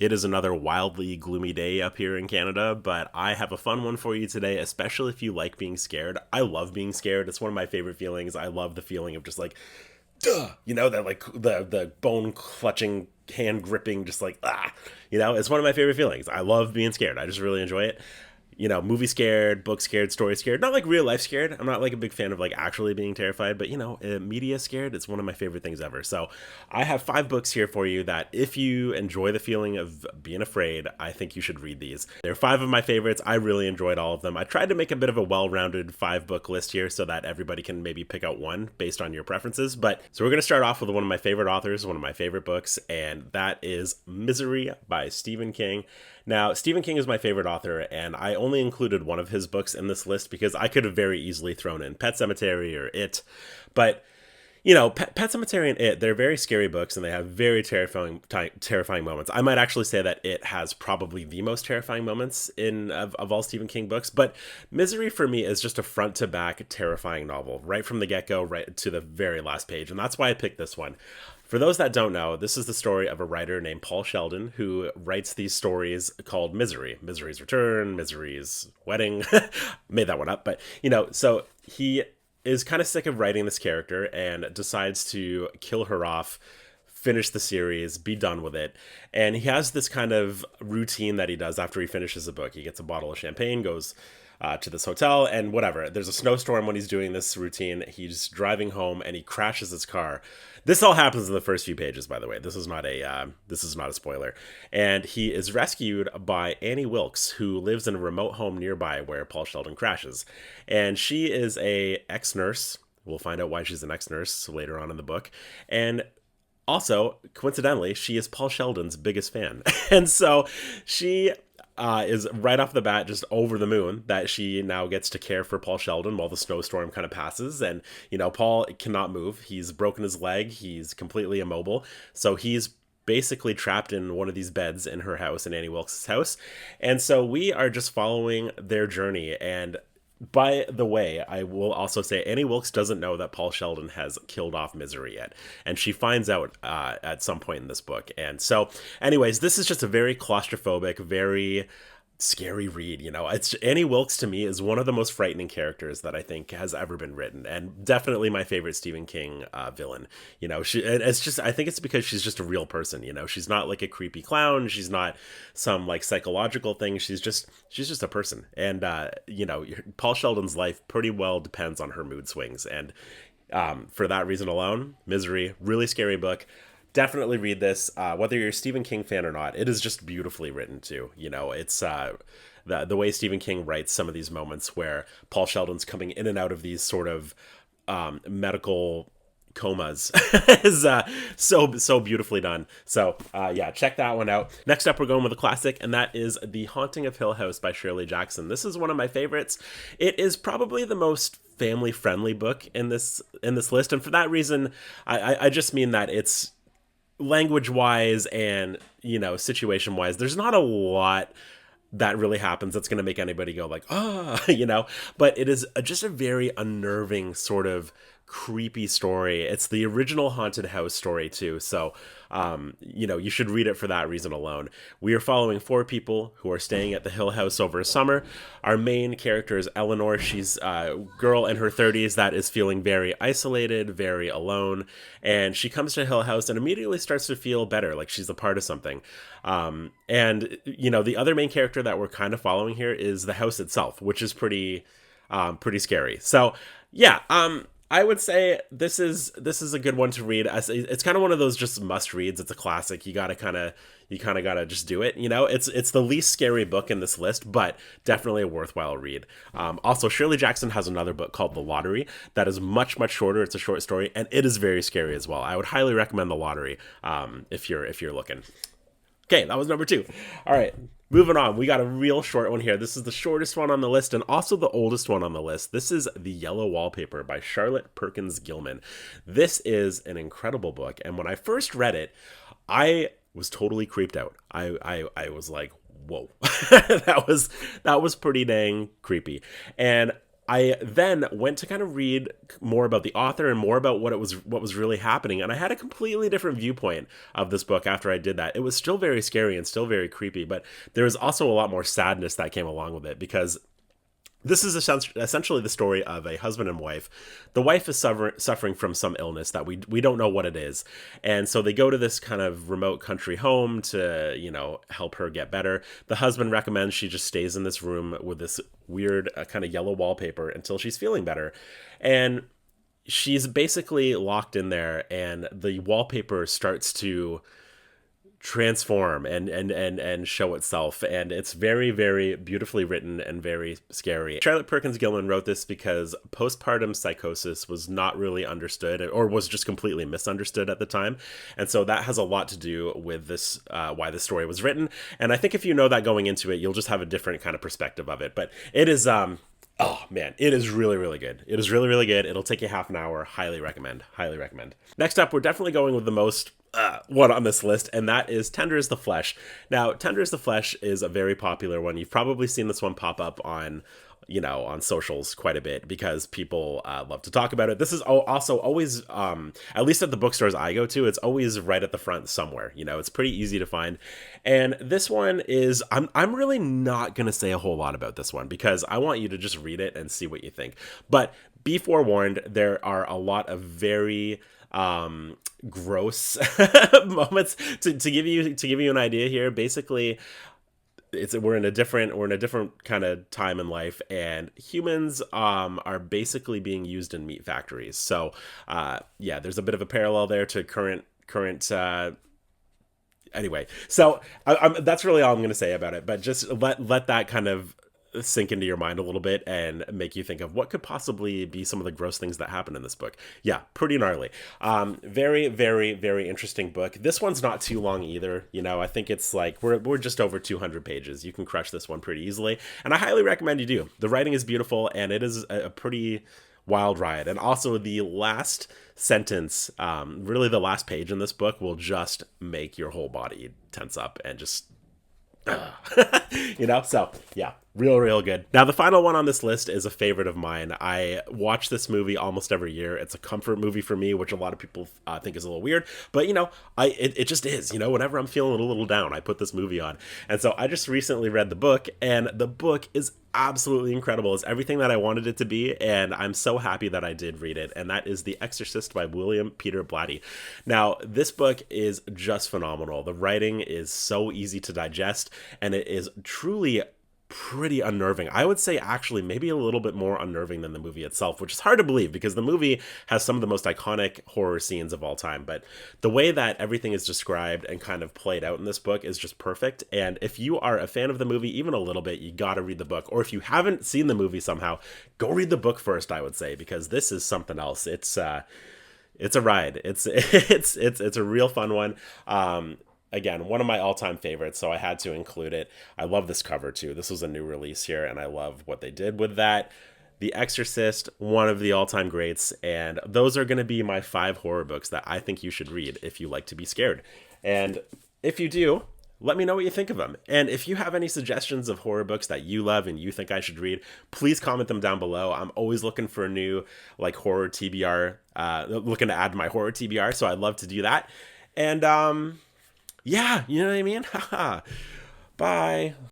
It is another wildly gloomy day up here in Canada, but I have a fun one for you today, especially if you like being scared. I love being scared. It's one of my favorite feelings. I love the feeling of just like, duh, that like the bone clutching, hand gripping, just like, it's one of my favorite feelings. I love being scared. I just really enjoy it. Movie scared, book scared, story scared. Not like real life scared. I'm not like a big fan of like actually being terrified, but media scared. It's one of my favorite things ever. So I have 5 books here for you that if you enjoy the feeling of being afraid, I think you should read these. They're 5 of my favorites. I really enjoyed all of them. I tried to make a bit of a well-rounded 5-book list here so that everybody can maybe pick out one based on your preferences. But so we're going to start off with one of my favorite authors, one of my favorite books, and that is Misery by Stephen King. Now, Stephen King is my favorite author, and I only included one of his books in this list because I could have very easily thrown in Pet Sematary or It. But, Pet Sematary and It, they're very scary books, and they have very terrifying moments. I might actually say that It has probably the most terrifying moments of all Stephen King books. But Misery, for me, is just a front-to-back terrifying novel, right from the get-go, right to the very last page. And that's why I picked this one. For those that don't know, this is the story of a writer named Paul Sheldon who writes these stories called Misery. Misery's Return, Misery's Wedding. Made that one up, but so he is kind of sick of writing this character and decides to kill her off, finish the series, be done with it. And he has this kind of routine that he does after he finishes a book. He gets a bottle of champagne, goes to this hotel, and whatever. There's a snowstorm when he's doing this routine. He's driving home and he crashes his car. This all happens in the first few pages, by the way. This is not a spoiler. And he is rescued by Annie Wilkes, who lives in a remote home nearby where Paul Sheldon crashes. And she is a ex-nurse. We'll find out why she's an ex-nurse later on in the book. And also, coincidentally, she is Paul Sheldon's biggest fan. And so she is right off the bat just over the moon that she now gets to care for Paul Sheldon while the snowstorm kind of passes. And, Paul cannot move. He's broken his leg. He's completely immobile. So he's basically trapped in one of these beds in her house, in Annie Wilkes' house. And so we are just following their journey. And by the way, I will also say Annie Wilkes doesn't know that Paul Sheldon has killed off Misery yet. And she finds out at some point in this book. And so, anyways, this is just a very claustrophobic, very scary read. It's Annie Wilkes to me is one of the most frightening characters that I think has ever been written, and definitely my favorite Stephen King villain. It's just, I think it's because she's just a real person. She's not like a creepy clown. She's not some like psychological thing. She's just a person. And Paul Sheldon's life pretty well depends on her mood swings. And for that reason alone, Misery, really scary book. Definitely read this, whether you're a Stephen King fan or not. It is just beautifully written too. It's the way Stephen King writes some of these moments where Paul Sheldon's coming in and out of these sort of medical comas is so beautifully done. So yeah, check that one out. Next up, we're going with a classic, and that is The Haunting of Hill House by Shirley Jackson. This is one of my favorites. It is probably the most family friendly book in this list, and for that reason, I just mean that it's language wise and situation wise, there's not a lot that really happens that's going to make anybody go like, but it is just a very unnerving sort of creepy story. It's the original haunted house story too. So, you should read it for that reason alone. We are following 4 people who are staying at the Hill House over a summer. Our main character is Eleanor. She's a girl in her 30s that is feeling very isolated, very alone. And she comes to Hill House and immediately starts to feel better, like she's a part of something. The other main character that we're kind of following here is the house itself, which is pretty scary. So, yeah, I would say this is a good one to read. It's kind of one of those just must reads. It's a classic. You kind of gotta just do it. It's the least scary book in this list, but definitely a worthwhile read. Also, Shirley Jackson has another book called The Lottery that is much shorter. It's a short story, and it is very scary as well. I would highly recommend The Lottery if you're looking. Okay, that was number 2. All right, moving on. We got a real short one here. This is the shortest one on the list and also the oldest one on the list. This is The Yellow Wallpaper by Charlotte Perkins Gilman. This is an incredible book, and when I first read it, I was totally creeped out. I was like, whoa, that was pretty dang creepy. And I then went to kind of read more about the author and more about what was really happening, and I had a completely different viewpoint of this book after I did that. It was still very scary and still very creepy, but there was also a lot more sadness that came along with it, because this is essentially the story of a husband and wife. The wife is suffering from some illness that we don't know what it is. And so they go to this kind of remote country home to, help her get better. The husband recommends she just stays in this room with this weird kind of yellow wallpaper until she's feeling better. And she's basically locked in there, and the wallpaper starts to transform and show itself, and it's very, very beautifully written and very scary. Charlotte Perkins Gilman wrote this because postpartum psychosis was not really understood, or was just completely misunderstood at the time, and so that has a lot to do with this, why the story was written. And I think if you know that going into it, you'll just have a different kind of perspective of it. But it is oh man, it is really, really good. It is really, really good. It'll take you half an hour. Highly recommend. Highly recommend. Next up, we're definitely going with the most one on this list, and that is Tender as the Flesh. Now, Tender as the Flesh is a very popular one. You've probably seen this one pop up on socials quite a bit, because people love to talk about it. This is also always, at least at the bookstores I go to, it's always right at the front somewhere. It's pretty easy to find. And this one is, I'm really not going to say a whole lot about this one, because I want you to just read it and see what you think. But be forewarned, there are a lot of very gross moments to give you an idea here. Basically, we're in a different kind of time in life, and humans are basically being used in meat factories. So there's a bit of a parallel there to current anyway. So that's really all I'm going to say about it, but just let that kind of sink into your mind a little bit and make you think of what could possibly be some of the gross things that happen in this book. Yeah, pretty gnarly. Very, very, very interesting book. This one's not too long either. I think it's like we're just over 200 pages. You can crush this one pretty easily, and I highly recommend you do. The writing is beautiful, and it is a pretty wild ride. And also the last sentence, really the last page in this book, will just make your whole body tense up and just so yeah, real good. Now, the final one on this list is a favorite of mine. I watch this movie almost every year. It's a comfort movie for me, which a lot of people think is a little weird, but it just is. Whenever I'm feeling a little down, I put this movie on. And so I just recently read the book, and the book is absolutely incredible. It's everything that I wanted it to be, and I'm so happy that I did read it. And that is The Exorcist by William Peter Blatty. Now, this book is just phenomenal. The writing is so easy to digest, and it is truly pretty unnerving. I would say actually maybe a little bit more unnerving than the movie itself, which is hard to believe because the movie has some of the most iconic horror scenes of all time. But the way that everything is described and kind of played out in this book is just perfect. And if you are a fan of the movie, even a little bit, you got to read the book. Or if you haven't seen the movie somehow, go read the book first, I would say, because this is something else. It's a ride. It's a real fun one. Again, one of my all-time favorites, so I had to include it. I love this cover, too. This was a new release here, and I love what they did with that. The Exorcist, one of the all-time greats, and those are going to be my 5 horror books that I think you should read if you like to be scared. And if you do, let me know what you think of them. And if you have any suggestions of horror books that you love and you think I should read, please comment them down below. I'm always looking for a new, horror TBR, looking to add to my horror TBR, so I'd love to do that. And, yeah, you know what I mean? Bye.